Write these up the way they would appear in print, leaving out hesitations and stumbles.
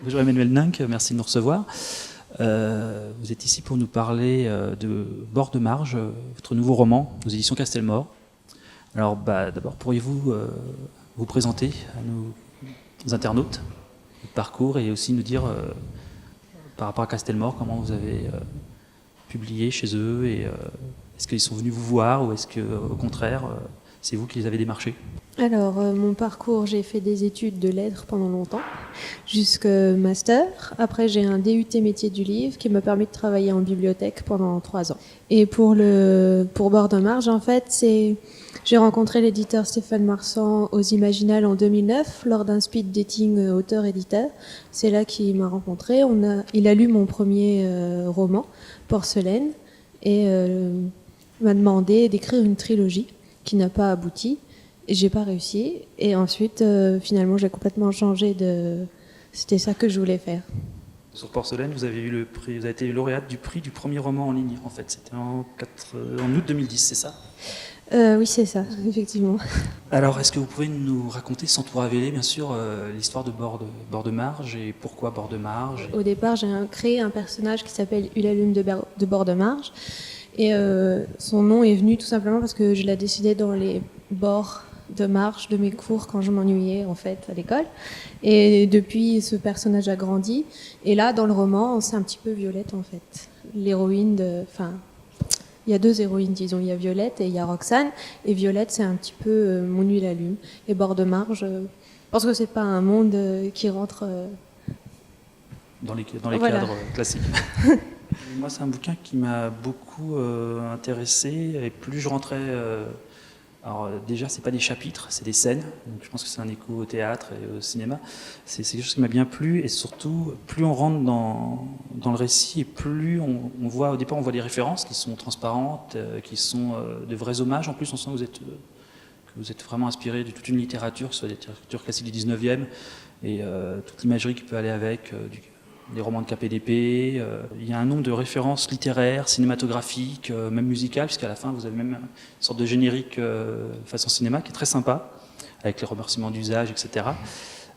Bonjour Emmanuel Nunck, merci de nous recevoir. Vous êtes ici pour nous parler de Bord de marge, votre nouveau roman aux éditions Castelmore. Alors d'abord, pourriez-vous vous présenter à nos internautes, votre parcours, et aussi nous dire par rapport à Castelmore comment vous avez publié chez eux, et est-ce qu'ils sont venus vous voir ou est-ce que au contraire c'est vous qui les avez démarchés? Alors, mon parcours, j'ai fait des études de lettres pendant longtemps, jusqu'au master. Après, j'ai un DUT métier du livre qui m'a permis de travailler en bibliothèque pendant 3 ans. Et pour Bord de marge, en fait, j'ai rencontré l'éditeur Stéphane Marsan aux Imaginales en 2009 lors d'un speed dating auteur-éditeur. C'est là qu'il m'a rencontré. Il a lu mon premier roman, Porcelaine, et m'a demandé d'écrire une trilogie qui n'a pas abouti. J'ai pas réussi. Et ensuite, finalement, j'ai complètement changé de... C'était ça que je voulais faire. Sur Porcelaine, vous avez eu le prix, vous avez été lauréate du prix du premier roman en ligne, en fait. C'était en août 2010, c'est ça? Oui, c'est ça, effectivement. Alors, est-ce que vous pouvez nous raconter, sans tout révéler, bien sûr, l'histoire de Bord de marge et pourquoi Bord de marge? Au départ, j'ai créé un personnage qui s'appelle Ulalume de Bord de marge. Et son nom est venu tout simplement parce que je l'ai décidé dans les bords de marche de mes cours quand je m'ennuyais en fait à l'école. Et depuis, ce personnage a grandi. Et là, dans le roman, c'est un petit peu Violette en fait. L'héroïne enfin, il y a deux héroïnes, disons. Il y a Violette et il y a Roxane. Et Violette, c'est un petit peu mon Ulalume. Et Bord de marge, parce que c'est pas un monde qui rentre dans les voilà. cadres classiques. Moi, c'est un bouquin qui m'a beaucoup intéressé. Et plus je rentrais... alors déjà, c'est pas des chapitres, c'est des scènes. Donc je pense que c'est un écho au théâtre et au cinéma. C'est quelque chose qui m'a bien plu. Et surtout, plus on rentre dans le récit et plus on voit... Au départ, on voit des références qui sont transparentes, qui sont de vrais hommages. En plus, on sent que vous êtes vraiment inspiré de toute une littérature, que ce soit des littératures classiques du 19e et toute l'imagerie qui peut aller avec... des romans de KPDP, il y a un nombre de références littéraires, cinématographiques, même musicales, puisqu'à la fin vous avez même une sorte de générique façon cinéma qui est très sympa, avec les remerciements d'usage, etc.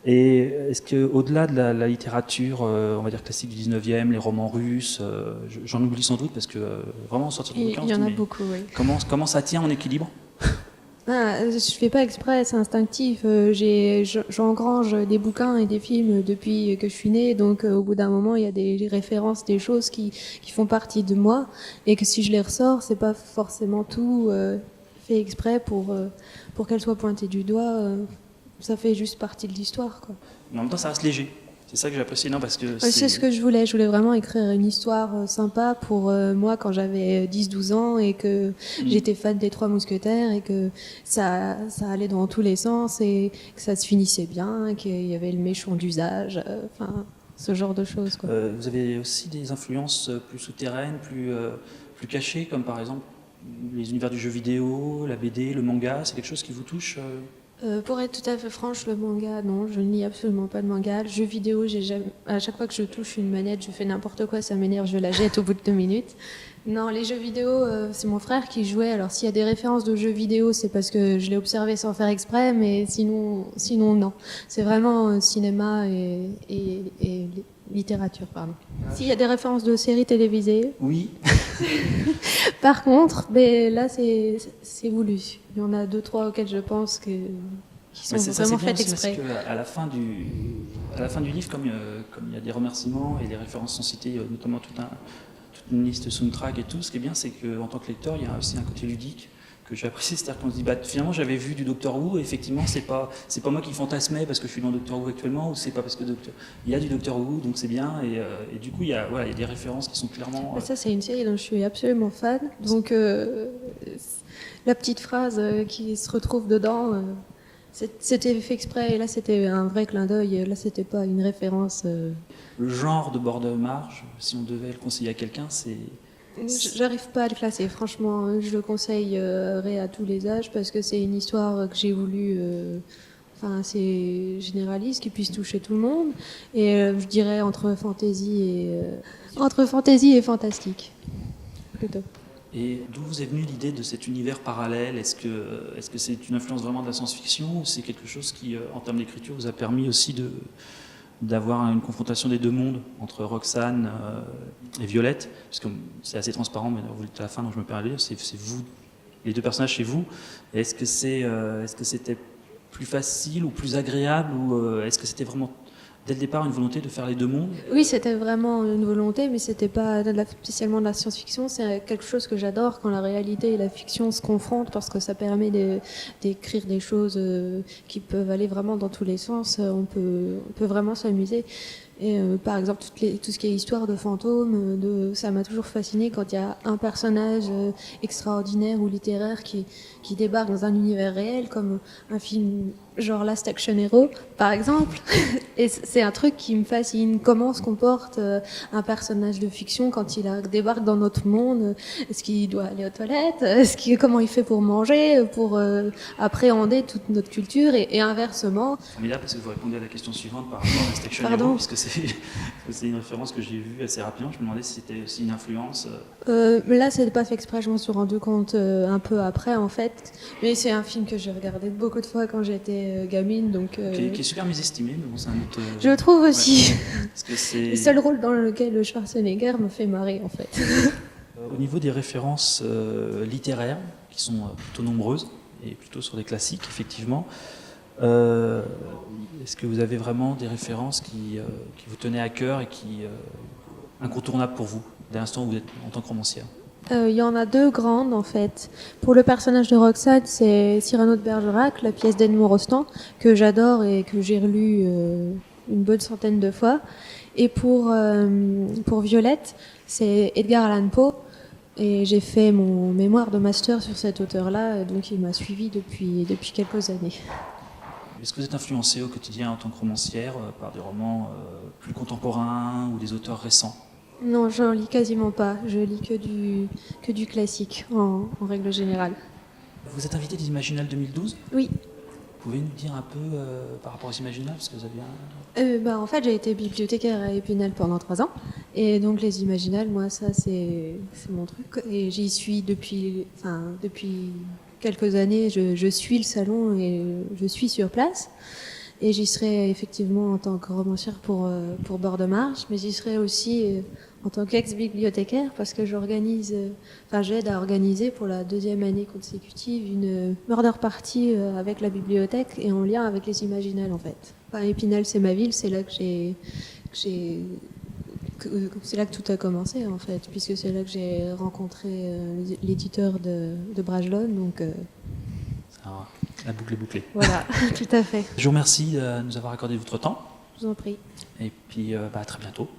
Et est-ce qu'au-delà de la littérature, on va dire classique du 19e, les romans russes, j'en oublie sans doute, parce que vraiment sortir de bouquin, il y en a beaucoup, oui. Comment ça tient en équilibre? Je fais pas exprès, c'est instinctif. J'engrange des bouquins et des films depuis que je suis née, donc au bout d'un moment, il y a des références, des choses qui font partie de moi, et que si je les ressors, c'est pas forcément tout fait exprès pour qu'elles soient pointées du doigt. Ça fait juste partie de l'histoire, quoi. Mais en même temps, ça reste léger. C'est ça que j'apprécie, non, parce que C'est ce que je voulais. Je voulais vraiment écrire une histoire sympa pour moi quand j'avais 10-12 ans et que j'étais fan des Trois Mousquetaires et que ça allait dans tous les sens et que ça se finissait bien, qu'il y avait le méchant d'usage, enfin ce genre de choses, quoi. Vous avez aussi des influences plus souterraines, plus cachées, comme par exemple les univers du jeu vidéo, la BD, le manga, c'est quelque chose qui vous touche? Pour être tout à fait franche, le manga, non, je ne lis absolument pas de manga. Le jeu vidéo, à chaque fois que je touche une manette, je fais n'importe quoi, ça m'énerve, je la jette au bout de 2 minutes. Non, les jeux vidéo, c'est mon frère qui jouait. Alors s'il y a des références de jeux vidéo, c'est parce que je l'ai observé sans faire exprès, mais sinon non. C'est vraiment cinéma et littérature, pardon. S'il y a des références de séries télévisées, Oui. par contre, là c'est voulu. Il y en a 2-3 auxquels je pense qui sont vraiment faites exprès. Parce qu'à la fin du livre, comme il y a des remerciements et les références sont citées, notamment toute une liste soundtrack et tout, ce qui est bien, c'est qu'en tant que lecteur, il y a aussi un côté ludique que j'ai apprécié, c'est-à-dire qu'on se dit, finalement j'avais vu du Doctor Who, et effectivement c'est pas moi qui fantasmais parce que je suis dans Doctor Who actuellement, ou c'est pas parce que il y a du Doctor Who, donc c'est bien, et du coup il y a des références qui sont clairement... Ça c'est une série dont je suis absolument fan, donc la petite phrase qui se retrouve dedans, c'était fait exprès, et là c'était un vrai clin d'œil, là c'était pas une référence. Le genre de Bord de marge, si on devait le conseiller à quelqu'un, c'est... J'arrive pas à le classer, franchement, je le conseillerais à tous les âges parce que c'est une histoire que j'ai voulu assez généraliste, qui puisse toucher tout le monde, et je dirais entre fantaisie et fantastique, plutôt. Et d'où vous est venue l'idée de cet univers parallèle? Est-ce que c'est une influence vraiment de la science-fiction, ou c'est quelque chose qui, en termes d'écriture, vous a permis aussi d'avoir une confrontation des deux mondes, entre Roxane et Violette, parce que c'est assez transparent, mais vous dites à la fin, donc je me permets de le dire, c'est vous, les deux personnages, c'est vous. Est-ce que c'était plus facile ou plus agréable, ou est-ce que c'était vraiment dès le départ une volonté de faire les deux mondes? Oui, c'était vraiment une volonté, mais c'était pas spécialement de la science-fiction. C'est quelque chose que j'adore quand la réalité et la fiction se confrontent, parce que ça permet d'écrire des choses qui peuvent aller vraiment dans tous les sens. On peut vraiment s'amuser. Et par exemple, tout ce qui est histoire de fantômes, ça m'a toujours fasciné quand il y a un personnage extraordinaire ou littéraire qui débarque dans un univers réel, comme un film genre Last Action Hero, par exemple. Et c'est un truc qui me fascine. Comment se comporte un personnage de fiction quand il débarque dans notre monde? Est-ce qu'il doit aller aux toilettes? Comment il fait pour manger, pour appréhender toute notre culture, et inversement? Formidable, parce que vous répondez à la question suivante par rapport à Last Action Hero, puisque c'est une référence que j'ai vue assez rapidement. Je me demandais si c'était aussi une influence. Là, c'est pas fait exprès, je m'en suis rendu compte un peu après, en fait. Mais c'est un film que j'ai regardé beaucoup de fois quand j'étais gamine, donc... Qui est super mésestimé, mais bon, c'est un autre... Je trouve aussi. Ouais, parce que c'est... Le seul rôle dans lequel le Schwarzenegger me fait marrer, en fait. Au niveau des références littéraires, qui sont plutôt nombreuses, et plutôt sur des classiques, effectivement, est-ce que vous avez vraiment des références qui vous tenaient à cœur et qui incontournables pour vous, dès l'instant où vous êtes en tant que romancière? Il y en a deux grandes, en fait. Pour le personnage de Roxane, c'est Cyrano de Bergerac, la pièce d'Edmond Rostand, que j'adore et que j'ai relue une bonne centaine de fois. Et pour Violette, c'est Edgar Allan Poe. Et j'ai fait mon mémoire de master sur cet auteur-là, donc il m'a suivi depuis quelques années. Est-ce que vous êtes influencée au quotidien en tant que romancière par des romans plus contemporains ou des auteurs récents? Non, j'en lis quasiment pas. Je lis que du classique, en règle générale. Vous êtes invitée des Imaginales 2012? Oui. Vous pouvez nous dire un peu par rapport aux Imaginales, parce que vous avez En fait, j'ai été bibliothécaire à Épinal pendant 3 ans. Et donc, les Imaginales, moi, ça, c'est mon truc. Et j'y suis depuis quelques années. Je suis le salon et je suis sur place. Et j'y serai effectivement en tant que romancière pour Bord de Marche, mais j'y serai aussi en tant qu'ex-bibliothécaire, parce que j'aide à organiser pour la 2e année consécutive une murder party avec la bibliothèque et en lien avec les Imaginales, en fait. Enfin, Épinal, c'est ma ville, c'est là que c'est là que tout a commencé, en fait, puisque c'est là que j'ai rencontré l'éditeur de Bragelonne, donc... Alors, la boucle est bouclée. Voilà, tout à fait. Je vous remercie de nous avoir accordé votre temps. Je vous en prie. Et puis, à très bientôt.